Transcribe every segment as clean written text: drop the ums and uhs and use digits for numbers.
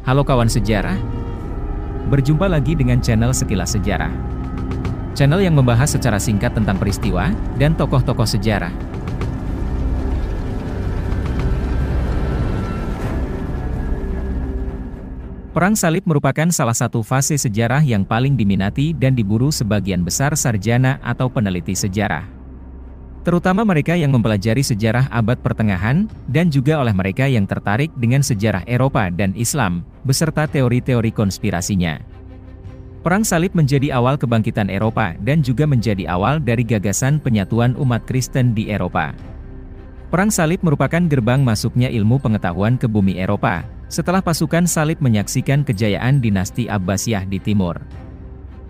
Halo kawan sejarah, berjumpa lagi dengan channel Sekilas Sejarah. Channel yang membahas secara singkat tentang peristiwa dan tokoh-tokoh sejarah. Perang Salib merupakan salah satu fase sejarah yang paling diminati dan diburu sebagian besar sarjana atau peneliti sejarah. Terutama mereka yang mempelajari sejarah abad pertengahan, dan juga oleh mereka yang tertarik dengan sejarah Eropa dan Islam, beserta teori-teori konspirasinya. Perang Salib menjadi awal kebangkitan Eropa dan juga menjadi awal dari gagasan penyatuan umat Kristen di Eropa. Perang Salib merupakan gerbang masuknya ilmu pengetahuan ke bumi Eropa, setelah pasukan Salib menyaksikan kejayaan dinasti Abbasiyah di timur.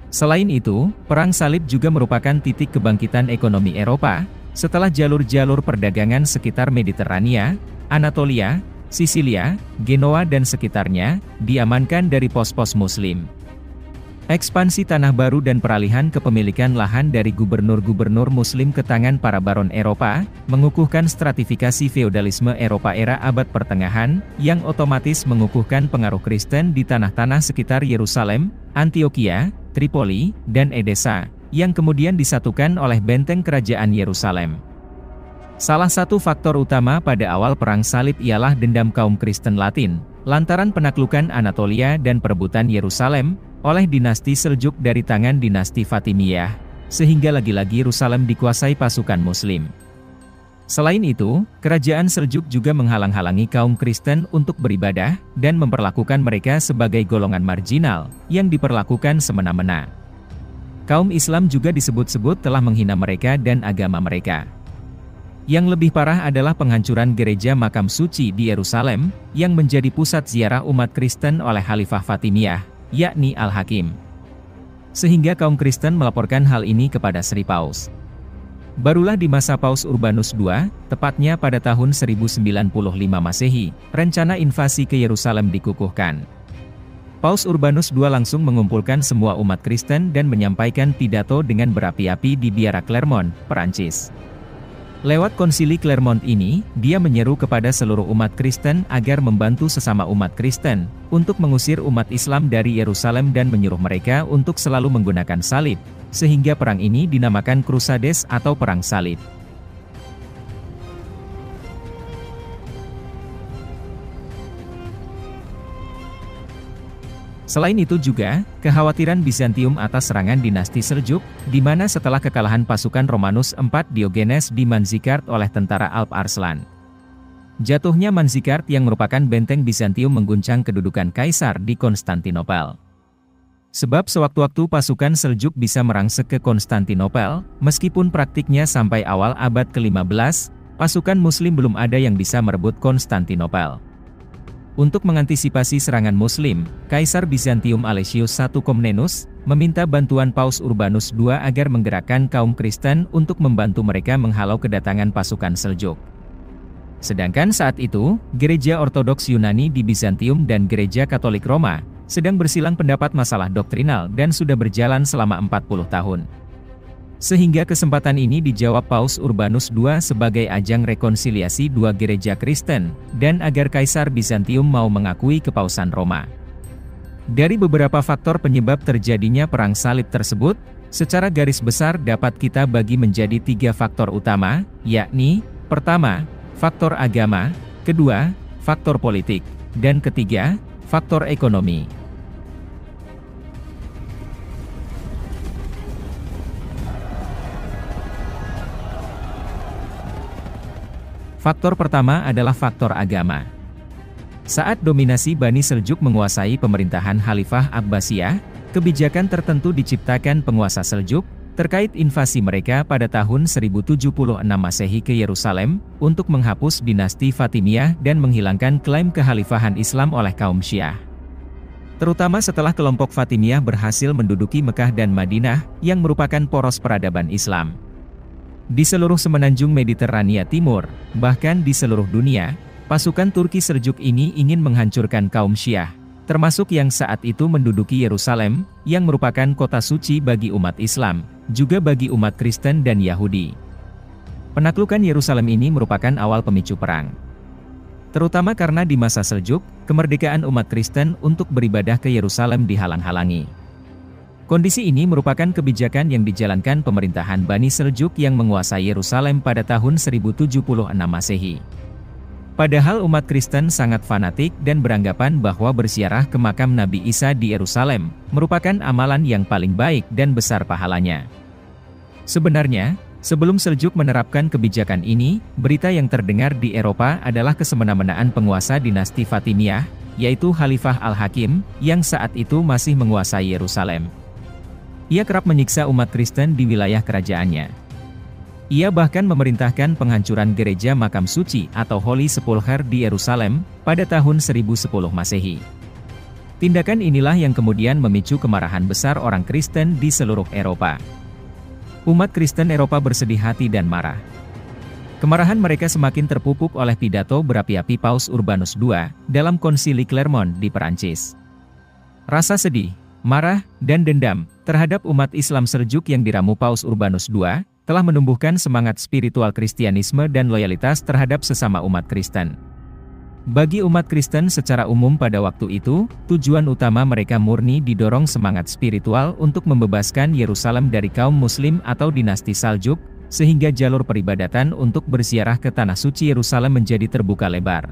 Selain itu, Perang Salib juga merupakan titik kebangkitan ekonomi Eropa, setelah jalur-jalur perdagangan sekitar Mediterania, Anatolia, Sisilia, Genoa dan sekitarnya, diamankan dari pos-pos Muslim. Ekspansi tanah baru dan peralihan kepemilikan lahan dari gubernur-gubernur Muslim ke tangan para baron Eropa, mengukuhkan stratifikasi feodalisme Eropa era abad pertengahan, yang otomatis mengukuhkan pengaruh Kristen di tanah-tanah sekitar Yerusalem, Antioquia, Tripoli, dan Edessa, yang kemudian disatukan oleh benteng kerajaan Yerusalem. Salah satu faktor utama pada awal Perang Salib ialah dendam kaum Kristen Latin, lantaran penaklukan Anatolia dan perebutan Yerusalem oleh dinasti Seljuk dari tangan dinasti Fatimiyah, sehingga lagi-lagi Yerusalem dikuasai pasukan Muslim. Selain itu, kerajaan Seljuk juga menghalang-halangi kaum Kristen untuk beribadah, dan memperlakukan mereka sebagai golongan marginal, yang diperlakukan semena-mena. Kaum Islam juga disebut-sebut telah menghina mereka dan agama mereka. Yang lebih parah adalah penghancuran gereja makam suci di Yerusalem, yang menjadi pusat ziarah umat Kristen oleh Khalifah Fatimiyah, yakni Al-Hakim. Sehingga kaum Kristen melaporkan hal ini kepada Sri Paus. Barulah di masa Paus Urbanus II, tepatnya pada tahun 1095 Masehi, rencana invasi ke Yerusalem dikukuhkan. Paus Urbanus II langsung mengumpulkan semua umat Kristen dan menyampaikan pidato dengan berapi-api di Biara Clermont, Perancis. Lewat konsili Clermont ini, dia menyeru kepada seluruh umat Kristen agar membantu sesama umat Kristen untuk mengusir umat Islam dari Yerusalem dan menyuruh mereka untuk selalu menggunakan salib, sehingga perang ini dinamakan Crusades atau Perang Salib. Selain itu juga, kekhawatiran Bizantium atas serangan dinasti Seljuk, di mana setelah kekalahan pasukan Romanus IV Diogenes di Manzikert oleh tentara Alp Arslan. Jatuhnya Manzikert yang merupakan benteng Bizantium mengguncang kedudukan Kaisar di Konstantinopel. Sebab sewaktu-waktu pasukan Seljuk bisa merangsek ke Konstantinopel, meskipun praktiknya sampai awal abad ke-15, pasukan Muslim belum ada yang bisa merebut Konstantinopel. Untuk mengantisipasi serangan Muslim, Kaisar Bizantium Alexius I Komnenus meminta bantuan Paus Urbanus II agar menggerakkan kaum Kristen untuk membantu mereka menghalau kedatangan pasukan Seljuk. Sedangkan saat itu, Gereja Ortodoks Yunani di Bizantium dan Gereja Katolik Roma sedang bersilang pendapat masalah doktrinal dan sudah berjalan selama 40 tahun. Sehingga kesempatan ini dijawab Paus Urbanus II sebagai ajang rekonsiliasi dua gereja Kristen, dan agar Kaisar Bizantium mau mengakui kepausan Roma. Dari beberapa faktor penyebab terjadinya Perang Salib tersebut, secara garis besar dapat kita bagi menjadi 3 faktor utama, yakni, pertama, faktor agama, kedua, faktor politik, dan ketiga, faktor ekonomi. Faktor pertama adalah faktor agama. Saat dominasi Bani Seljuk menguasai pemerintahan Khalifah Abbasiyah, kebijakan tertentu diciptakan penguasa Seljuk, terkait invasi mereka pada tahun 1076 Masehi ke Yerusalem, untuk menghapus dinasti Fatimiyah dan menghilangkan klaim kekhalifahan Islam oleh kaum Syiah. Terutama setelah kelompok Fatimiyah berhasil menduduki Mekah dan Madinah, yang merupakan poros peradaban Islam. Di seluruh semenanjung Mediterania Timur, bahkan di seluruh dunia, pasukan Turki Seljuk ini ingin menghancurkan kaum Syiah, termasuk yang saat itu menduduki Yerusalem, yang merupakan kota suci bagi umat Islam, juga bagi umat Kristen dan Yahudi. Penaklukan Yerusalem ini merupakan awal pemicu perang. Terutama karena di masa Seljuk, kemerdekaan umat Kristen untuk beribadah ke Yerusalem dihalang-halangi. Kondisi ini merupakan kebijakan yang dijalankan pemerintahan Bani Seljuk yang menguasai Yerusalem pada tahun 1076 Masehi. Padahal umat Kristen sangat fanatik dan beranggapan bahwa berziarah ke makam Nabi Isa di Yerusalem merupakan amalan yang paling baik dan besar pahalanya. Sebenarnya, sebelum Seljuk menerapkan kebijakan ini, berita yang terdengar di Eropa adalah kesemena-menaan penguasa dinasti Fatimiyah, yaitu Khalifah Al-Hakim, yang saat itu masih menguasai Yerusalem. Ia kerap menyiksa umat Kristen di wilayah kerajaannya. Ia bahkan memerintahkan penghancuran gereja makam suci atau Holy Sepulchre di Yerusalem pada tahun 1010 Masehi. Tindakan inilah yang kemudian memicu kemarahan besar orang Kristen di seluruh Eropa. Umat Kristen Eropa bersedih hati dan marah. Kemarahan mereka semakin terpupuk oleh pidato berapi-api Paus Urbanus II dalam Konsili Clermont di Perancis. Rasa sedih, marah, dan dendam terhadap umat Islam Seljuk yang diramu Paus Urbanus II telah menumbuhkan semangat spiritual Kristianisme dan loyalitas terhadap sesama umat Kristen. Bagi umat Kristen secara umum pada waktu itu, tujuan utama mereka murni didorong semangat spiritual untuk membebaskan Yerusalem dari kaum Muslim atau dinasti Saljuk, sehingga jalur peribadatan untuk berziarah ke Tanah Suci Yerusalem menjadi terbuka lebar.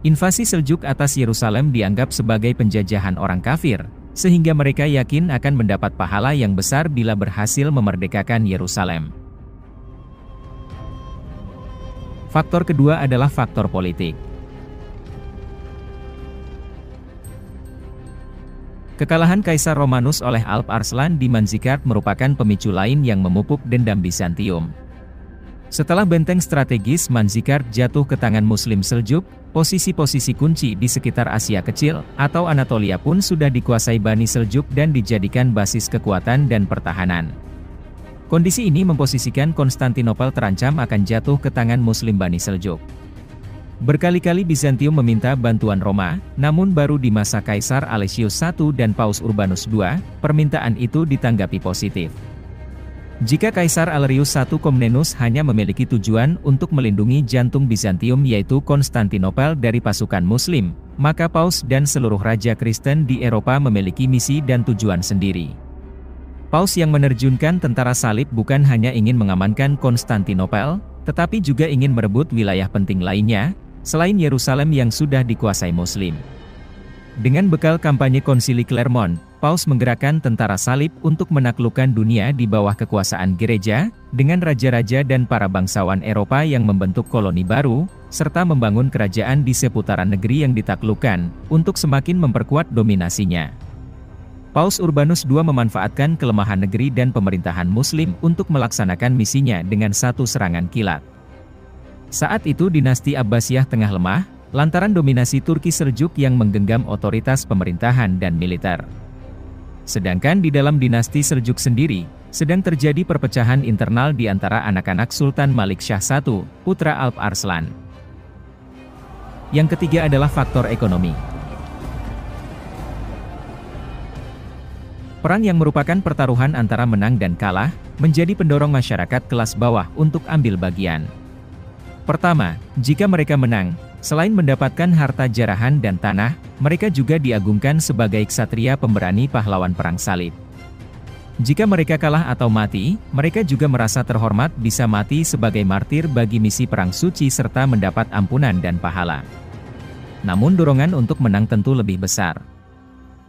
Invasi Seljuk atas Yerusalem dianggap sebagai penjajahan orang kafir, sehingga mereka yakin akan mendapat pahala yang besar bila berhasil memerdekakan Yerusalem. Faktor kedua adalah faktor politik. Kekalahan Kaisar Romanus oleh Alp Arslan di Manzikert merupakan pemicu lain yang memupuk dendam Bizantium. Setelah benteng strategis Manzikert jatuh ke tangan Muslim Seljuk, posisi-posisi kunci di sekitar Asia Kecil atau Anatolia pun sudah dikuasai Bani Seljuk dan dijadikan basis kekuatan dan pertahanan. Kondisi ini memposisikan Konstantinopel terancam akan jatuh ke tangan Muslim Bani Seljuk. Berkali-kali Bizantium meminta bantuan Roma, namun baru di masa Kaisar Alexius I dan Paus Urbanus II, permintaan itu ditanggapi positif. Jika Kaisar Alerius I Komnenus hanya memiliki tujuan untuk melindungi jantung Bizantium yaitu Konstantinopel dari pasukan Muslim, maka Paus dan seluruh raja Kristen di Eropa memiliki misi dan tujuan sendiri. Paus yang menerjunkan tentara salib bukan hanya ingin mengamankan Konstantinopel, tetapi juga ingin merebut wilayah penting lainnya, selain Yerusalem yang sudah dikuasai Muslim. Dengan bekal kampanye Konsili Clermont, Paus menggerakkan tentara salib untuk menaklukkan dunia di bawah kekuasaan gereja, dengan raja-raja dan para bangsawan Eropa yang membentuk koloni baru, serta membangun kerajaan di seputaran negeri yang ditaklukkan, untuk semakin memperkuat dominasinya. Paus Urbanus II memanfaatkan kelemahan negeri dan pemerintahan Muslim untuk melaksanakan misinya dengan satu serangan kilat. Saat itu dinasti Abbasiyah tengah lemah, lantaran dominasi Turki Seljuk yang menggenggam otoritas pemerintahan dan militer. Sedangkan di dalam dinasti Seljuk sendiri, sedang terjadi perpecahan internal di antara anak-anak Sultan Malik Shah I, putra Alp Arslan. Yang ketiga adalah faktor ekonomi. Perang yang merupakan pertaruhan antara menang dan kalah, menjadi pendorong masyarakat kelas bawah untuk ambil bagian. Pertama, jika mereka menang, selain mendapatkan harta jarahan dan tanah, mereka juga diagungkan sebagai ksatria pemberani pahlawan perang salib. Jika mereka kalah atau mati, mereka juga merasa terhormat bisa mati sebagai martir bagi misi perang suci serta mendapat ampunan dan pahala. Namun dorongan untuk menang tentu lebih besar.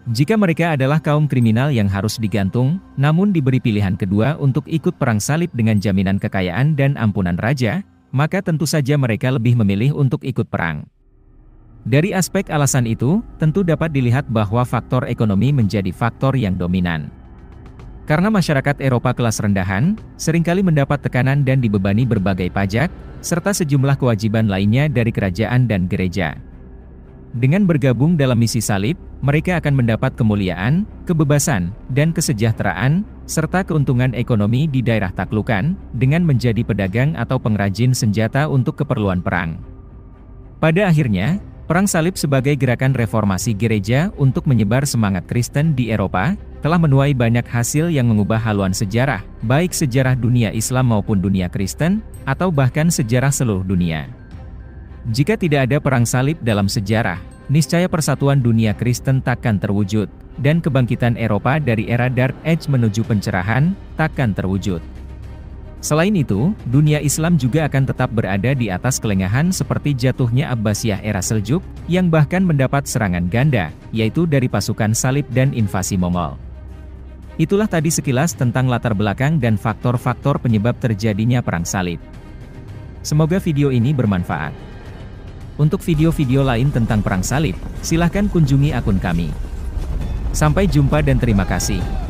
Jika mereka adalah kaum kriminal yang harus digantung, namun diberi pilihan kedua untuk ikut perang salib dengan jaminan kekayaan dan ampunan raja, maka tentu saja mereka lebih memilih untuk ikut perang. Dari aspek alasan itu, tentu dapat dilihat bahwa faktor ekonomi menjadi faktor yang dominan. Karena masyarakat Eropa kelas rendahan, seringkali mendapat tekanan dan dibebani berbagai pajak, serta sejumlah kewajiban lainnya dari kerajaan dan gereja. Dengan bergabung dalam misi salib, mereka akan mendapat kemuliaan, kebebasan, dan kesejahteraan, serta keuntungan ekonomi di daerah taklukan, dengan menjadi pedagang atau pengrajin senjata untuk keperluan perang. Pada akhirnya, perang salib sebagai gerakan reformasi gereja untuk menyebar semangat Kristen di Eropa, telah menuai banyak hasil yang mengubah haluan sejarah, baik sejarah dunia Islam maupun dunia Kristen, atau bahkan sejarah seluruh dunia. Jika tidak ada perang salib dalam sejarah, niscaya persatuan dunia Kristen takkan terwujud, dan kebangkitan Eropa dari era Dark Age menuju pencerahan, takkan terwujud. Selain itu, dunia Islam juga akan tetap berada di atas kelengahan seperti jatuhnya Abbasiyah era Seljuk, yang bahkan mendapat serangan ganda, yaitu dari pasukan salib dan invasi Mongol. Itulah tadi sekilas tentang latar belakang dan faktor-faktor penyebab terjadinya perang salib. Semoga video ini bermanfaat. Untuk video-video lain tentang perang salib, silahkan kunjungi akun kami. Sampai jumpa dan terima kasih.